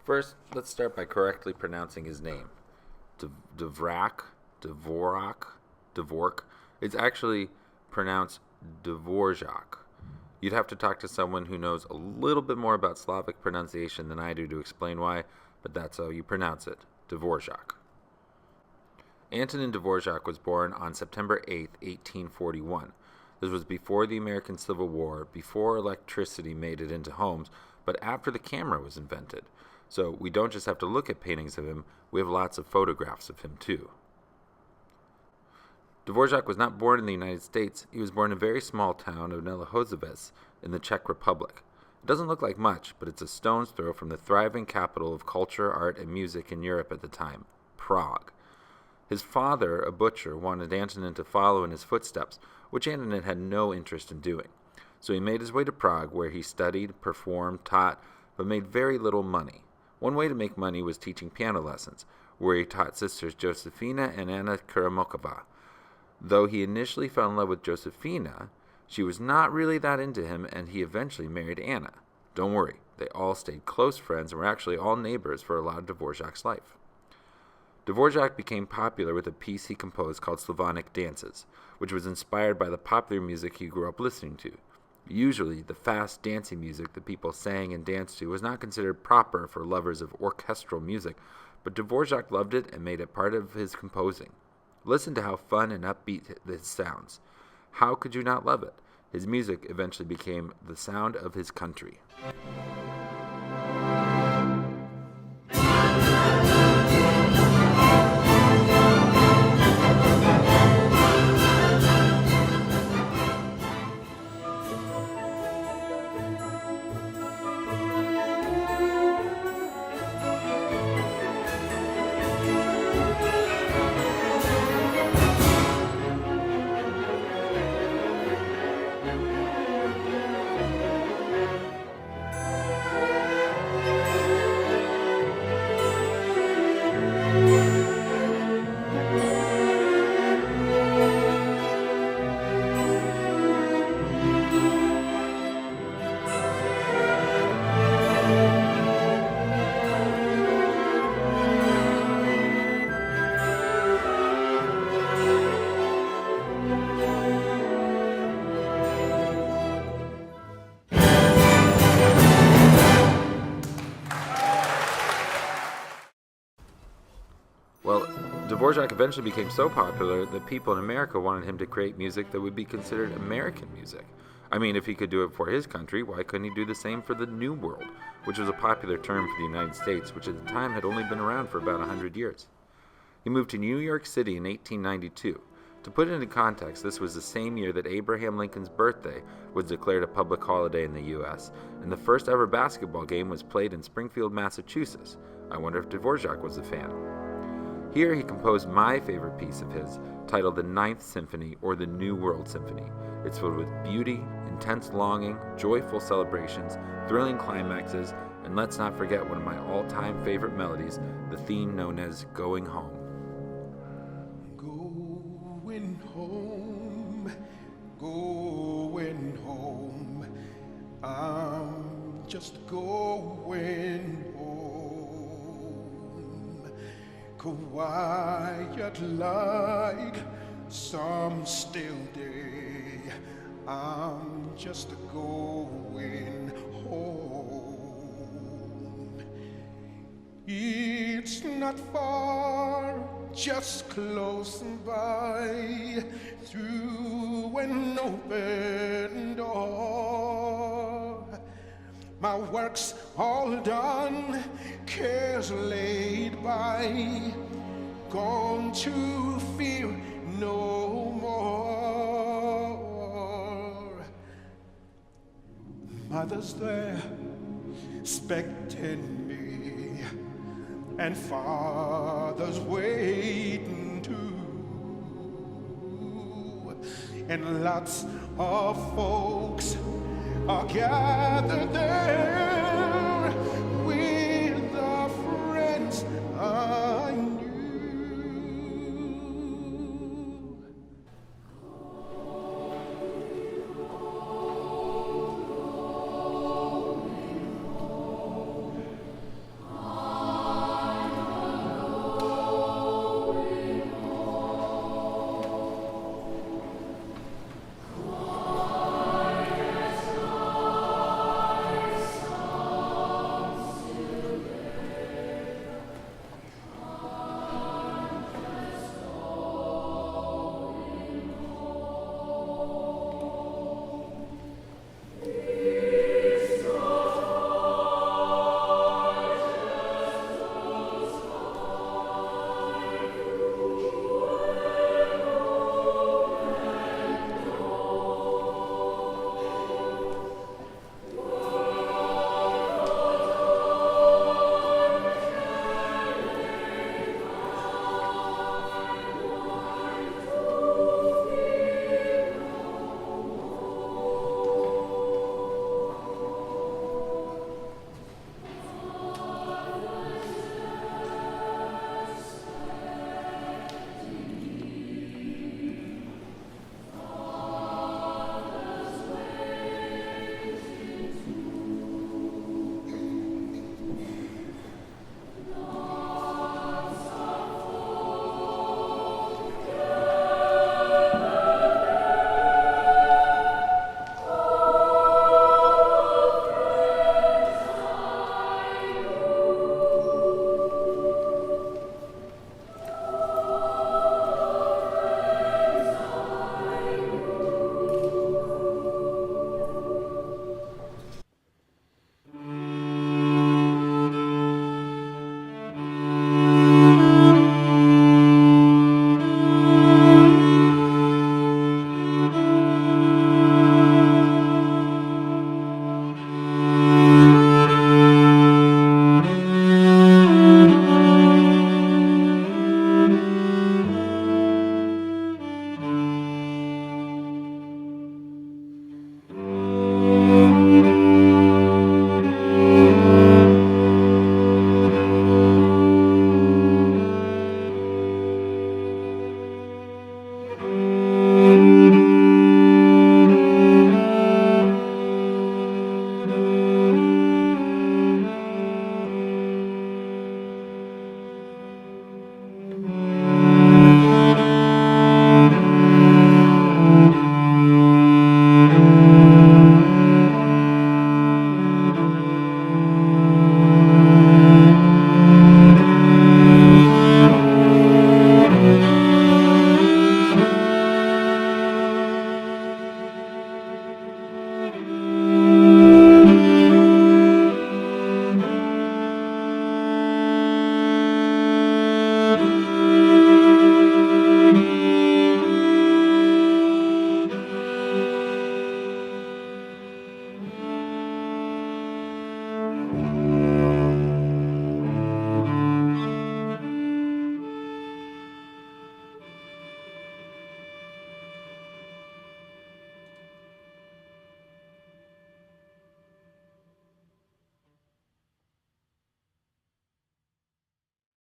First, let's start by correctly pronouncing his name. Dvorak, Dvorak. It's actually pronounced Dvorak. You'd have to talk to someone who knows a little bit more about Slavic pronunciation than I do to explain why, but that's how you pronounce it, Dvorak. Antonin Dvorak was born on September 8, 1841. This was before the American Civil War, before electricity made it into homes, but after the camera was invented. So we don't just have to look at paintings of him, we have lots of photographs of him too. Dvorak was not born in the United States. He was born in a very small town of Nelehozeves in the Czech Republic. It doesn't look like much, but it's a stone's throw from the thriving capital of culture, art, and music in Europe at the time, Prague. His father, a butcher, wanted Antonin to follow in his footsteps, which Antonin had no interest in doing. So he made his way to Prague, where he studied, performed, taught, but made very little money. One way to make money was teaching piano lessons, where he taught sisters Josefina and Anna Karamokova. Though he initially fell in love with Josefina, she was not really that into him, and he eventually married Anna. Don't worry, they all stayed close friends and were actually all neighbors for a lot of Dvorak's life. Dvorak became popular with a piece he composed called Slavonic Dances, which was inspired by the popular music he grew up listening to. Usually, the fast, dancing music that people sang and danced to was not considered proper for lovers of orchestral music, but Dvorak loved it and made it part of his composing. Listen to how fun and upbeat this sounds. How could you not love it? His music eventually became the sound of his country. Well, Dvorak eventually became so popular that people in America wanted him to create music that would be considered American music. I mean, if he could do it for his country, why couldn't he do the same for the New World, which was a popular term for the United States, which at the time had only been around for about 100 years. He moved to New York City in 1892. To put it into context, this was the same year that Abraham Lincoln's birthday was declared a public holiday in the U.S., and the first ever basketball game was played in Springfield, Massachusetts. I wonder if Dvorak was a fan. Here he composed my favorite piece of his, titled the Ninth Symphony, or the New World Symphony. It's filled with beauty, intense longing, joyful celebrations, thrilling climaxes, and let's not forget one of my all-time favorite melodies, the theme known as Going Home. Going home, going home, I'm just going home. Quiet like some still day, I'm just going home. It's not far, just close by, through an open door. My work's all done, cares laid by, gone to fear no more. Mother's there, expecting me, and father's waiting too, and lots of folks are gathered there